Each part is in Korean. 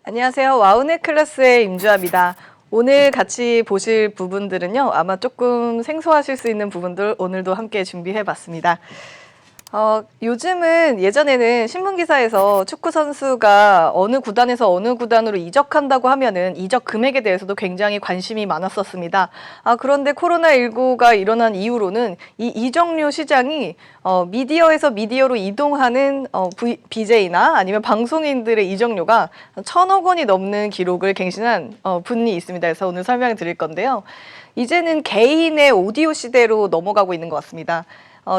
안녕하세요. 와우넷 클래스의 임주아입니다. 오늘 같이 보실 부분들은요. 아마 조금 생소하실 수 있는 부분들 오늘도 함께 준비해봤습니다. 요즘은 예전에는 신문기사에서 축구 선수가 어느 구단에서 어느 구단으로 이적한다고 하면은 이적 금액에 대해서도 굉장히 관심이 많았었습니다. 그런데 코로나19가 일어난 이후로는 이 이적료 시장이 미디어에서 미디어로 이동하는 BJ나 아니면 방송인들의 이적료가 1,000억 원이 넘는 기록을 갱신한 분이 있습니다. 그래서 오늘 설명을 드릴 건데요. 이제는 개인의 오디오 시대로 넘어가고 있는 것 같습니다.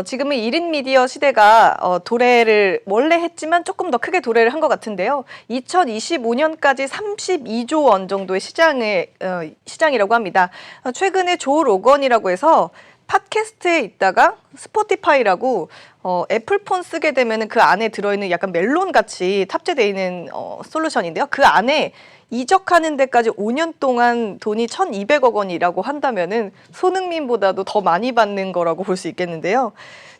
지금은 1인 미디어 시대가 도래를 원래 했지만 조금 더 크게 도래를 한 것 같은데요. 2025년까지 32조 원 정도의 시장이라고 합니다. 최근에 조 로건이라고 해서 팟캐스트에 있다가 스포티파이라고 애플폰 쓰게 되면 그 안에 들어있는 약간 멜론 같이 탑재되어 있는 솔루션인데요. 그 안에 이적하는 데까지 5년 동안 돈이 1,200억 원이라고 한다면은 손흥민보다도 더 많이 받는 거라고 볼 수 있겠는데요.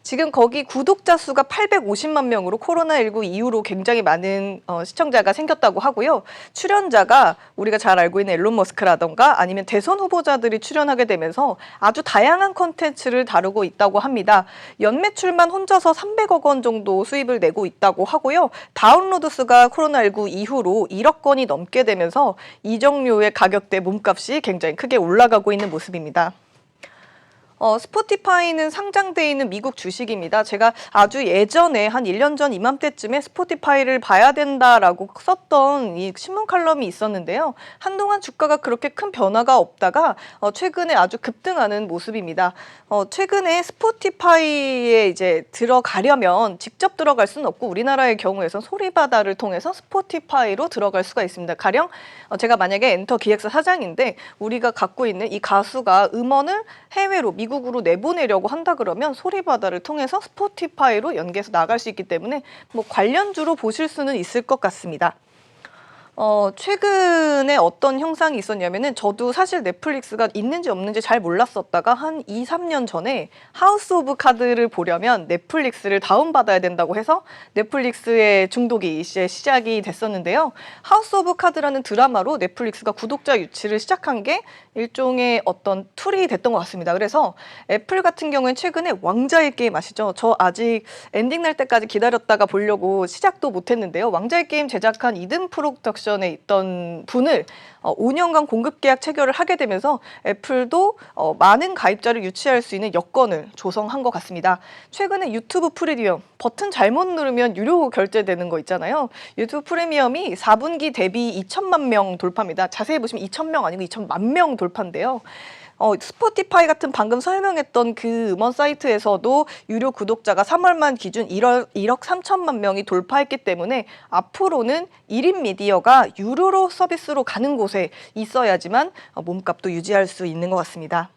지금 거기 구독자 수가 850만 명으로 코로나19 이후로 굉장히 많은 시청자가 생겼다고 하고요. 출연자가 우리가 잘 알고 있는 일론 머스크라던가 아니면 대선 후보자들이 출연하게 되면서 아주 다양한 콘텐츠를 다루고 있다고 합니다. 연매출만 혼자서 300억 원 정도 수입을 내고 있다고 하고요. 다운로드 수가 코로나19 이후로 1억 건이 넘게 되면서 이적료의 가격대 몸값이 굉장히 크게 올라가고 있는 모습입니다. 스포티파이는 상장돼 있는 미국 주식입니다. 제가 아주 예전에 한 1년 전 이맘때쯤에 스포티파이를 봐야 된다라고 썼던 이 신문 칼럼이 있었는데요. 한동안 주가가 그렇게 큰 변화가 없다가 최근에 아주 급등하는 모습입니다. 최근에 스포티파이에 이제 들어가려면 직접 들어갈 수는 없고 우리나라의 경우에선 소리바다를 통해서 스포티파이로 들어갈 수가 있습니다. 가령 제가 만약에 엔터 기획사 사장인데 우리가 갖고 있는 이 가수가 음원을 해외로 미국으로 내보내려고 한다 그러면 소리바다를 통해서 스포티파이로 연계해서 나갈 수 있기 때문에 뭐 관련주로 보실 수는 있을 것 같습니다. 최근에 어떤 형상이 있었냐면은 저도 사실 넷플릭스가 있는지 없는지 잘 몰랐었다가 한 2, 3년 전에 하우스 오브 카드를 보려면 넷플릭스를 다운받아야 된다고 해서 넷플릭스의 중독이 이제 시작이 됐었는데요. 하우스 오브 카드라는 드라마로 넷플릭스가 구독자 유치를 시작한 게 일종의 어떤 툴이 됐던 것 같습니다. 그래서 애플 같은 경우엔 최근에 왕자의 게임 아시죠? 저 아직 엔딩 날 때까지 기다렸다가 보려고 시작도 못했는데요. 왕자의 게임 제작한 이든 프로덕션에 있던 분을 5년간 공급 계약 체결을 하게 되면서 애플도 많은 가입자를 유치할 수 있는 여건을 조성한 것 같습니다. 최근에 유튜브 프리미엄 버튼 잘못 누르면 유료 결제되는 거 있잖아요. 유튜브 프리미엄이 4분기 대비 2천만 명 돌파입니다. 자세히 보시면 2천명 아니고 2천만 명 돌파인데요. 스포티파이 같은 방금 설명했던 그 음원 사이트에서도 유료 구독자가 3월 말 기준 1억 3천만 명이 돌파했기 때문에 앞으로는 1인 미디어가 유료로 서비스로 가는 곳에 있어야지만 몸값도 유지할 수 있는 것 같습니다.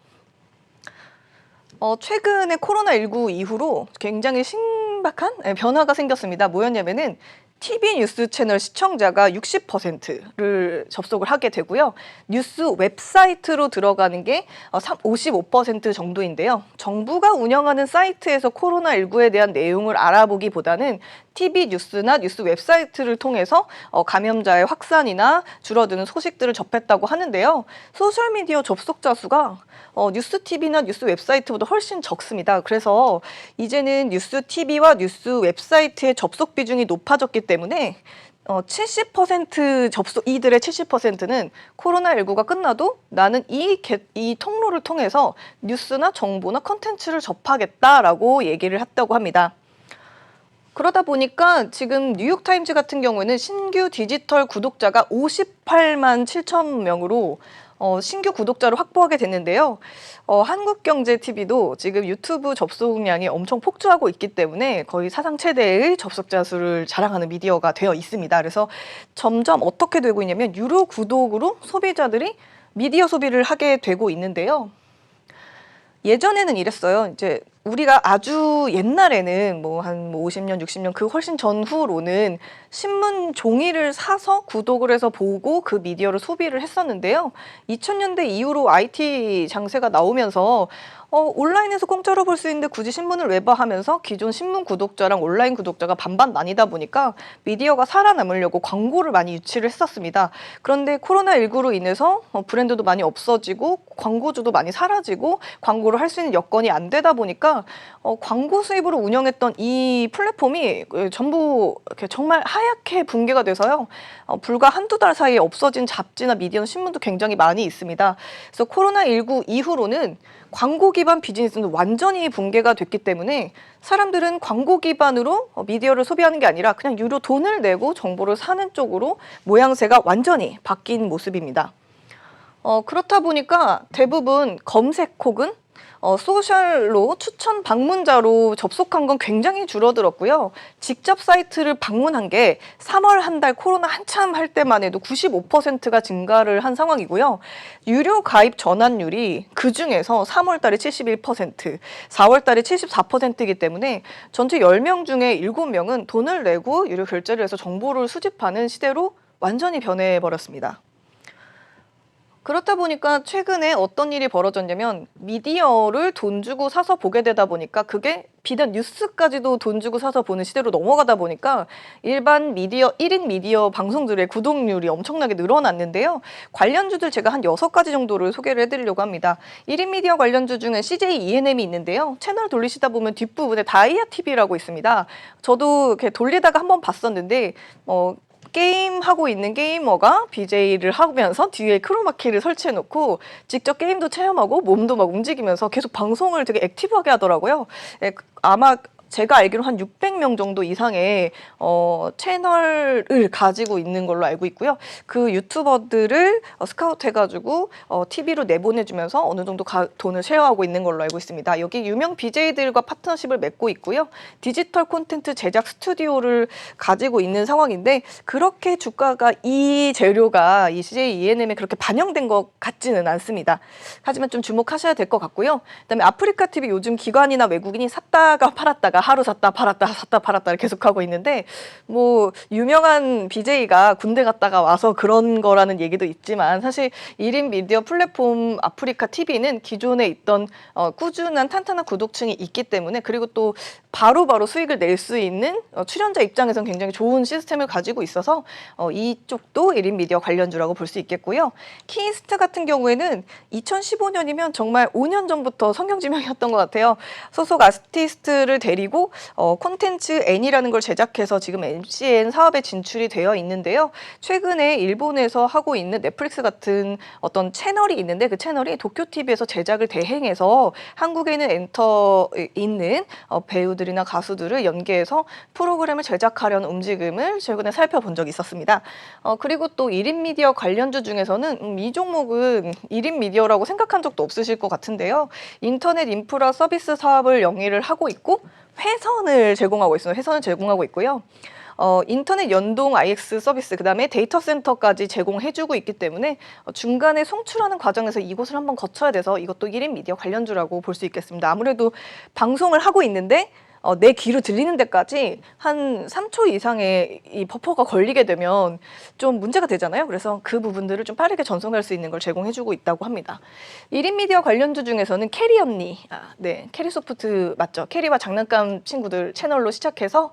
최근에 코로나19 이후로 굉장히 신박한 변화가 생겼습니다. 뭐였냐면은 TV 뉴스 채널 시청자가 60%를 접속을 하게 되고요. 뉴스 웹사이트로 들어가는 게 55% 정도인데요. 정부가 운영하는 사이트에서 코로나19에 대한 내용을 알아보기보다는 TV 뉴스나 뉴스 웹사이트를 통해서 감염자의 확산이나 줄어드는 소식들을 접했다고 하는데요. 소셜미디어 접속자 수가 뉴스 TV나 뉴스 웹사이트보다 훨씬 적습니다. 그래서 이제는 뉴스 TV와 뉴스 웹사이트의 접속 비중이 높아졌기 때문에 70% 이들의 70%는 코로나19가 끝나도 나는 이 통로를 통해서 뉴스나 정보나 컨텐츠를 접하겠다라고 얘기를 했다고 합니다. 그러다 보니까 지금 뉴욕타임즈 같은 경우에는 신규 디지털 구독자가 58만 7천 명으로 신규 구독자를 확보하게 됐는데요. 한국경제TV도 지금 유튜브 접속량이 엄청 폭주하고 있기 때문에 거의 사상 최대의 접속자 수를 자랑하는 미디어가 되어 있습니다. 그래서 점점 어떻게 되고 있냐면 유료 구독으로 소비자들이 미디어 소비를 하게 되고 있는데요. 예전에는 이랬어요. 이제 우리가 아주 옛날에는 뭐 한 50년, 60년 그 훨씬 전후로는 신문 종이를 사서 구독을 해서 보고 그 미디어를 소비를 했었는데요. 2000년대 이후로 IT 장세가 나오면서 온라인에서 공짜로 볼 수 있는데 굳이 신문을 왜 봐 하면서 기존 신문 구독자랑 온라인 구독자가 반반 나뉘다 보니까 미디어가 살아남으려고 광고를 많이 유치를 했었습니다. 그런데 코로나19로 인해서 브랜드도 많이 없어지고 광고주도 많이 사라지고 광고를 할 수 있는 여건이 안 되다 보니까 광고 수입으로 운영했던 이 플랫폼이 전부 이렇게 정말 하얗게 붕괴가 돼서요. 불과 한두 달 사이에 없어진 잡지나 미디어, 신문도 굉장히 많이 있습니다. 그래서 코로나19 이후로는 광고 기반 비즈니스는 완전히 붕괴가 됐기 때문에 사람들은 광고 기반으로 미디어를 소비하는 게 아니라 그냥 유료 돈을 내고 정보를 사는 쪽으로 모양새가 완전히 바뀐 모습입니다. 그렇다 보니까 대부분 검색 혹은 소셜로 추천 방문자로 접속한 건 굉장히 줄어들었고요. 직접 사이트를 방문한 게 3월 한 달 코로나 한참 할 때만 해도 95%가 증가를 한 상황이고요. 유료 가입 전환율이 그중에서 3월 달에 71%, 4월 달에 74%이기 때문에 전체 10명 중에 7명은 돈을 내고 유료 결제를 해서 정보를 수집하는 시대로 완전히 변해버렸습니다. 그렇다 보니까 최근에 어떤 일이 벌어졌냐면 미디어를 돈 주고 사서 보게 되다 보니까 그게 비단 뉴스까지도 돈 주고 사서 보는 시대로 넘어가다 보니까 일반 미디어, 1인 미디어 방송들의 구독률이 엄청나게 늘어났는데요. 관련주들 제가 한 6가지 정도를 소개를 해드리려고 합니다. 1인 미디어 관련주 중에 CJ ENM이 있는데요. 채널 돌리시다 보면 뒷부분에 다이아 TV라고 있습니다. 저도 이렇게 돌리다가 한번 봤었는데 게임하고 있는 게이머가 BJ를 하면서 뒤에 크로마키를 설치해놓고 직접 게임도 체험하고 몸도 막 움직이면서 계속 방송을 되게 액티브하게 하더라고요. 아마 제가 알기로 한 600명 정도 이상의 채널을 가지고 있는 걸로 알고 있고요. 그 유튜버들을 스카우트 해가지고 TV로 내보내주면서 어느 정도 돈을 쉐어하고 있는 걸로 알고 있습니다. 여기 유명 BJ들과 파트너십을 맺고 있고요. 디지털 콘텐츠 제작 스튜디오를 가지고 있는 상황인데 그렇게 주가가 이 재료가 이 CJ ENM에 그렇게 반영된 것 같지는 않습니다. 하지만 좀 주목하셔야 될 것 같고요. 그다음에 아프리카 TV 요즘 기관이나 외국인이 샀다가 팔았다가 하루 샀다 팔았다 계속하고 있는데 뭐 유명한 BJ가 군대 갔다가 와서 그런 거라는 얘기도 있지만 사실 1인 미디어 플랫폼 아프리카 TV는 기존에 있던 꾸준한 탄탄한 구독층이 있기 때문에 그리고 또 바로바로 수익을 낼 수 있는 출연자 입장에서는 굉장히 좋은 시스템을 가지고 있어서 이쪽도 1인 미디어 관련주라고 볼 수 있겠고요. 키스트 같은 경우에는 2015년이면 정말 5년 전부터 성경지명이었던 것 같아요. 소속 아티스트를 데리고 콘텐츠 N이라는 걸 제작해서 지금 MCN 사업에 진출이 되어 있는데요. 최근에 일본에서 하고 있는 넷플릭스 같은 어떤 채널이 있는데 그 채널이 도쿄TV에서 제작을 대행해서 한국에 있는 배우들이나 가수들을 연계해서 프로그램을 제작하려는 움직임을 최근에 살펴본 적이 있었습니다. 그리고 또 1인 미디어 관련주 중에서는 이 종목은 1인 미디어라고 생각한 적도 없으실 것 같은데요. 인터넷 인프라 서비스 사업을 영위를 하고 있고 회선을 제공하고 있어요. 회선을 제공하고 있고요. 인터넷 연동 IX 서비스, 그 다음에 데이터 센터까지 제공해주고 있기 때문에 중간에 송출하는 과정에서 이곳을 한번 거쳐야 돼서 이것도 1인 미디어 관련주라고 볼 수 있겠습니다. 아무래도 방송을 하고 있는데 내 귀로 들리는 데까지 한 3초 이상의 이 버퍼가 걸리게 되면 좀 문제가 되잖아요. 그래서 그 부분들을 좀 빠르게 전송할 수 있는 걸 제공해주고 있다고 합니다. 1인 미디어 관련주 중에서는 캐리 언니, 네, 캐리소프트 맞죠? 캐리와 장난감 친구들 채널로 시작해서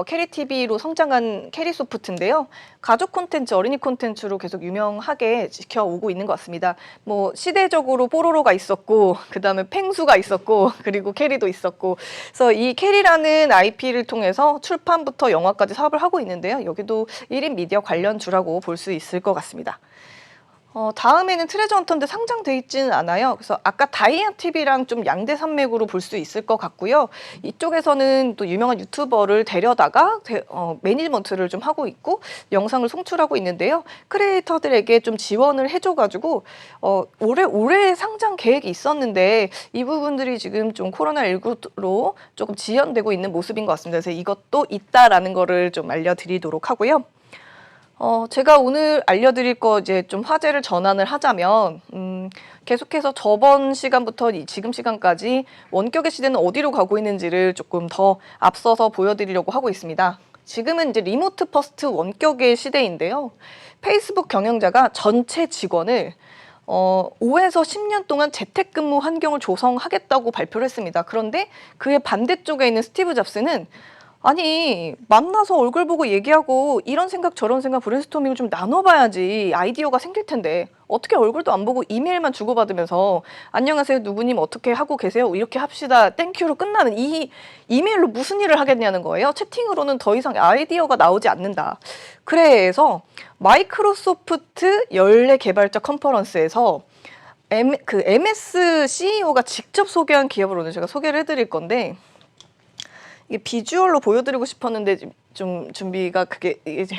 캐리TV로 성장한 캐리소프트인데요. 가족 콘텐츠, 어린이 콘텐츠로 계속 유명하게 지켜오고 있는 것 같습니다. 뭐 시대적으로 뽀로로가 있었고, 그 다음에 펭수가 있었고, 그리고 캐리도 있었고, 그래서 이 캐리라는 IP를 통해서 출판부터 영화까지 사업을 하고 있는데요. 여기도 1인 미디어 관련주라고 볼 수 있을 것 같습니다. 다음에는 트레저 헌터인데 상장돼 있지는 않아요. 그래서 아까 다이아 TV랑 좀 양대 산맥으로 볼 수 있을 것 같고요. 이쪽에서는 또 유명한 유튜버를 데려다가 매니지먼트를 좀 하고 있고 영상을 송출하고 있는데요. 크리에이터들에게 좀 지원을 해줘가지고 올해 상장 계획이 있었는데 이 부분들이 지금 좀 코로나19로 조금 지연되고 있는 모습인 것 같습니다. 그래서 이것도 있다라는 거를 좀 알려드리도록 하고요. 제가 오늘 알려드릴 거 이제 좀 화제를 전환을 하자면, 계속해서 저번 시간부터 지금 시간까지 원격의 시대는 어디로 가고 있는지를 조금 더 앞서서 보여드리려고 하고 있습니다. 지금은 이제 리모트 퍼스트 원격의 시대인데요. 페이스북 경영자가 전체 직원을 5에서 10년 동안 재택근무 환경을 조성하겠다고 발표를 했습니다. 그런데 그의 반대쪽에 있는 스티브 잡스는 아니, 만나서 얼굴 보고 얘기하고 이런 생각 저런 생각 브레인스토밍을 좀 나눠봐야지 아이디어가 생길 텐데 어떻게 얼굴도 안 보고 이메일만 주고받으면서 안녕하세요 누구님 어떻게 하고 계세요 이렇게 합시다 땡큐로 끝나는 이 이메일로 무슨 일을 하겠냐는 거예요. 채팅으로는 더 이상 아이디어가 나오지 않는다. 그래서 마이크로소프트 연례 개발자 컨퍼런스에서 MS CEO가 직접 소개한 기업을 오늘 제가 소개를 해드릴 건데, 이게 비주얼로 보여드리고 싶었는데 좀 준비가 그게 이제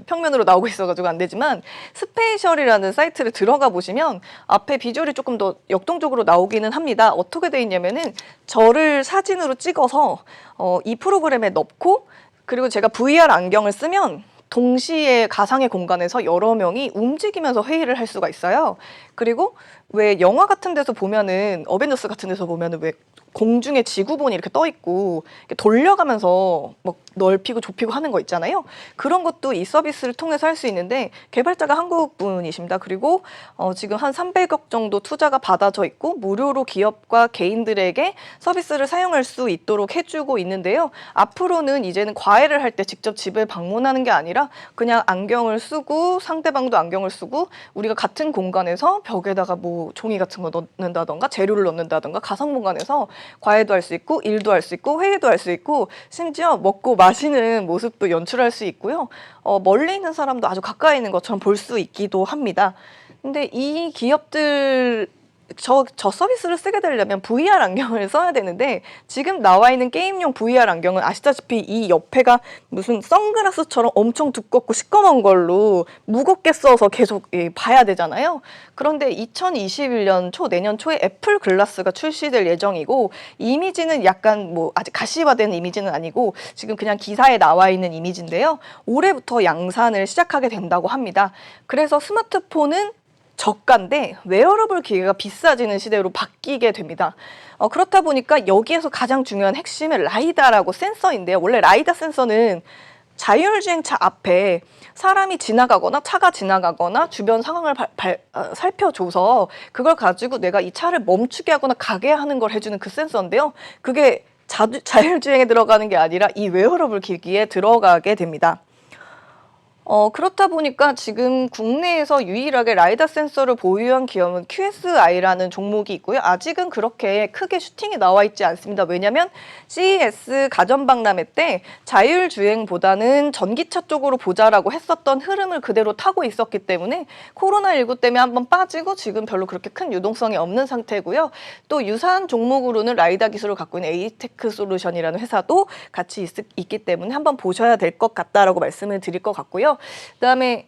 평면으로 나오고 있어가지고 안 되지만, 스페이셜이라는 사이트를 들어가 보시면 앞에 비주얼이 조금 더 역동적으로 나오기는 합니다. 어떻게 돼 있냐면은 저를 사진으로 찍어서 이 프로그램에 넣고, 그리고 제가 VR 안경을 쓰면 동시에 가상의 공간에서 여러 명이 움직이면서 회의를 할 수가 있어요. 그리고 왜 영화 같은 데서 보면은, 어벤져스 같은 데서 보면은 왜 공중에 지구본이 이렇게 떠 있고 돌려가면서 뭐 넓히고 좁히고 하는 거 있잖아요. 그런 것도 이 서비스를 통해서 할 수 있는데, 개발자가 한국 분이십니다. 그리고 지금 한 300억 정도 투자가 받아져 있고 무료로 기업과 개인들에게 서비스를 사용할 수 있도록 해주고 있는데요. 앞으로는 이제는 과외를 할 때 직접 집에 방문하는 게 아니라 그냥 안경을 쓰고 상대방도 안경을 쓰고 우리가 같은 공간에서 벽에다가 뭐 종이 같은 거 넣는다던가 재료를 넣는다던가 가상 공간에서 과외도 할 수 있고 일도 할 수 있고 회의도 할 수 있고 심지어 먹고 마시는 모습도 연출할 수 있고요. 멀리 있는 사람도 아주 가까이 있는 것처럼 볼 수 있기도 합니다. 근데 이 기업들 저 서비스를 쓰게 되려면 VR 안경을 써야 되는데, 지금 나와 있는 게임용 VR 안경은 아시다시피 이 옆에가 무슨 선글라스처럼 엄청 두껍고 시꺼먼 걸로 무겁게 써서 계속 봐야 되잖아요. 그런데 2021년 초, 내년 초에 애플 글라스가 출시될 예정이고, 이미지는 약간 뭐 아직 가시화된 이미지는 아니고 지금 그냥 기사에 나와 있는 이미지인데요. 올해부터 양산을 시작하게 된다고 합니다. 그래서 스마트폰은 저가인데 웨어러블 기계가 비싸지는 시대로 바뀌게 됩니다. 그렇다 보니까 여기에서 가장 중요한 핵심은 라이다라고 센서인데요. 원래 라이다 센서는 자율주행차 앞에 사람이 지나가거나 차가 지나가거나 주변 상황을 살펴줘서 그걸 가지고 내가 이 차를 멈추게 하거나 가게 하는 걸 해주는 그 센서인데요. 그게 자율주행에 들어가는 게 아니라 이 웨어러블 기기에 들어가게 됩니다. 그렇다 보니까 지금 국내에서 유일하게 라이다 센서를 보유한 기업은 QSI라는 종목이 있고요. 아직은 그렇게 크게 슈팅이 나와 있지 않습니다. 왜냐하면 CES 가전박람회 때 자율주행보다는 전기차 쪽으로 보자라고 했었던 흐름을 그대로 타고 있었기 때문에 코로나19 때문에 한번 빠지고 지금 별로 그렇게 큰 유동성이 없는 상태고요. 또 유사한 종목으로는 라이다 기술을 갖고 있는 에이테크 솔루션이라는 회사도 같이 있기 때문에 한번 보셔야 될 것 같다라고 말씀을 드릴 것 같고요. 그다음에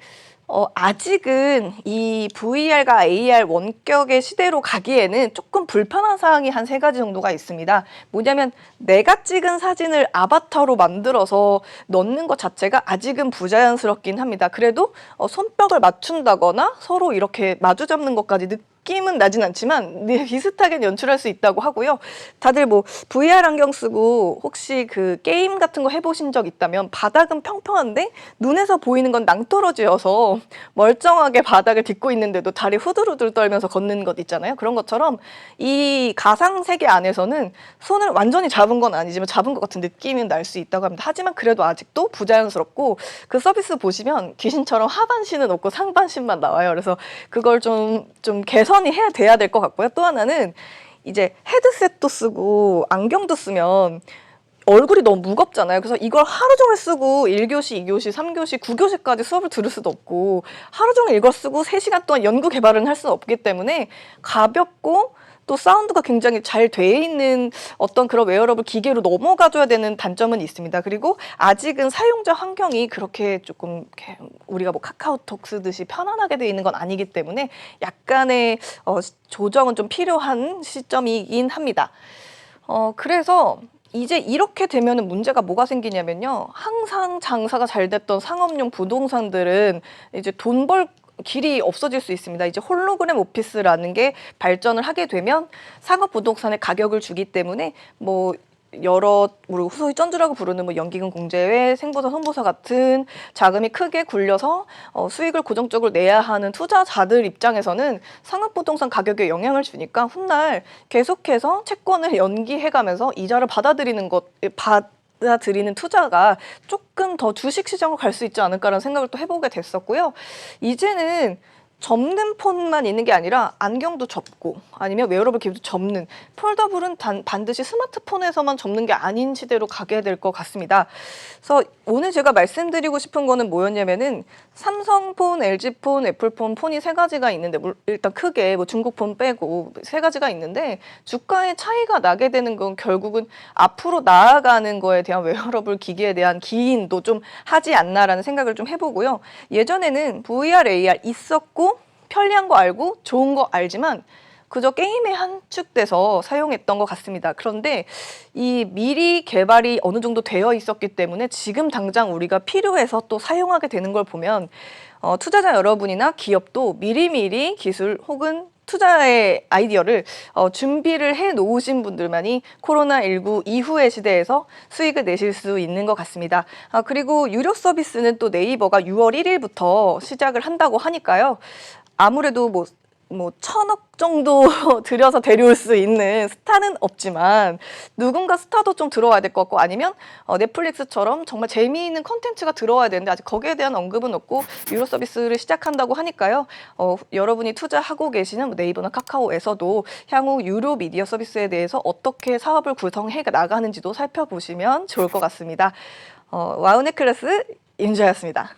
아직은 이 VR과 AR 원격의 시대로 가기에는 조금 불편한 사항이 한 3가지 정도가 있습니다. 뭐냐면 내가 찍은 사진을 아바타로 만들어서 넣는 것 자체가 아직은 부자연스럽긴 합니다. 그래도 손뼉을 맞춘다거나 서로 이렇게 마주 잡는 것까지 느낌은 나진 않지만 비슷하게 연출할 수 있다고 하고요. 다들 뭐 VR 안경 쓰고 혹시 그 게임 같은 거 해보신 적 있다면 바닥은 평평한데 눈에서 보이는 건 낭떠러지여서 멀쩡하게 바닥을 딛고 있는데도 다리 후들후들 떨면서 걷는 것 있잖아요. 그런 것처럼 이 가상 세계 안에서는 손을 완전히 잡은 건 아니지만 잡은 것 같은 느낌은 날 수 있다고 합니다. 하지만 그래도 아직도 부자연스럽고, 그 서비스 보시면 귀신처럼 하반신은 없고 상반신만 나와요. 그래서 그걸 좀 개선이 돼야 될 것 같고요. 또 하나는 이제 헤드셋도 쓰고 안경도 쓰면 얼굴이 너무 무겁잖아요. 그래서 이걸 하루 종일 쓰고 1교시, 2교시, 3교시, 9교시까지 수업을 들을 수도 없고 하루 종일 이걸 쓰고 3시간 동안 연구 개발은 할 수는 없기 때문에 가볍고 또 사운드가 굉장히 잘 돼 있는 어떤 그런 웨어러블 기계로 넘어가줘야 되는 단점은 있습니다. 그리고 아직은 사용자 환경이 그렇게 조금 우리가 뭐 카카오톡 쓰듯이 편안하게 돼 있는 건 아니기 때문에 약간의 조정은 좀 필요한 시점이긴 합니다. 그래서 이제 이렇게 되면은 문제가 뭐가 생기냐면요. 항상 장사가 잘 됐던 상업용 부동산들은 이제 돈 벌 길이 없어질 수 있습니다. 이제 홀로그램 오피스라는 게 발전을 하게 되면 상업 부동산의 가격을 주기 때문에 뭐 여러 소위 쩐주라고 부르는 뭐 연기금 공제회, 생보사, 손보사 같은 자금이 크게 굴려서 수익을 고정적으로 내야 하는 투자자들 입장에서는 상업부동산 가격에 영향을 주니까 훗날 계속해서 채권을 연기해가면서 이자를 받아들이는 투자가 조금 더 주식시장으로 갈 수 있지 않을까라는 생각을 또 해보게 됐었고요. 이제는 접는 폰만 있는 게 아니라 안경도 접고 아니면 웨어러블 기기도 접는 폴더블은 반드시 스마트폰에서만 접는 게 아닌 시대로 가게 될 것 같습니다. 그래서 오늘 제가 말씀드리고 싶은 거는 뭐였냐면은 삼성폰, LG폰, 애플폰 폰이 세 가지가 있는데 일단 크게 뭐 중국폰 빼고 세 가지가 있는데 주가의 차이가 나게 되는 건 결국은 앞으로 나아가는 거에 대한 웨어러블 기기에 대한 기인도 좀 하지 않나라는 생각을 좀 해보고요. 예전에는 VR, AR 있었고 편리한 거 알고 좋은 거 알지만 그저 게임에 한축돼서 사용했던 것 같습니다. 그런데 이 미리 개발이 어느 정도 되어 있었기 때문에 지금 당장 우리가 필요해서 또 사용하게 되는 걸 보면 투자자 여러분이나 기업도 미리미리 기술 혹은 투자의 아이디어를 준비를 해 놓으신 분들만이 코로나19 이후의 시대에서 수익을 내실 수 있는 것 같습니다. 그리고 유료 서비스는 또 네이버가 6월 1일부터 시작을 한다고 하니까요. 아무래도 뭐 1,000억 정도 들여서 데려올 수 있는 스타는 없지만 누군가 스타도 좀 들어와야 될 것 같고 아니면 넷플릭스처럼 정말 재미있는 컨텐츠가 들어와야 되는데 아직 거기에 대한 언급은 없고 유료 서비스를 시작한다고 하니까요. 여러분이 투자하고 계시는 네이버나 카카오에서도 향후 유료 미디어 서비스에 대해서 어떻게 사업을 구성해 나가는지도 살펴보시면 좋을 것 같습니다. 와우넷 클래스 윤주였습니다.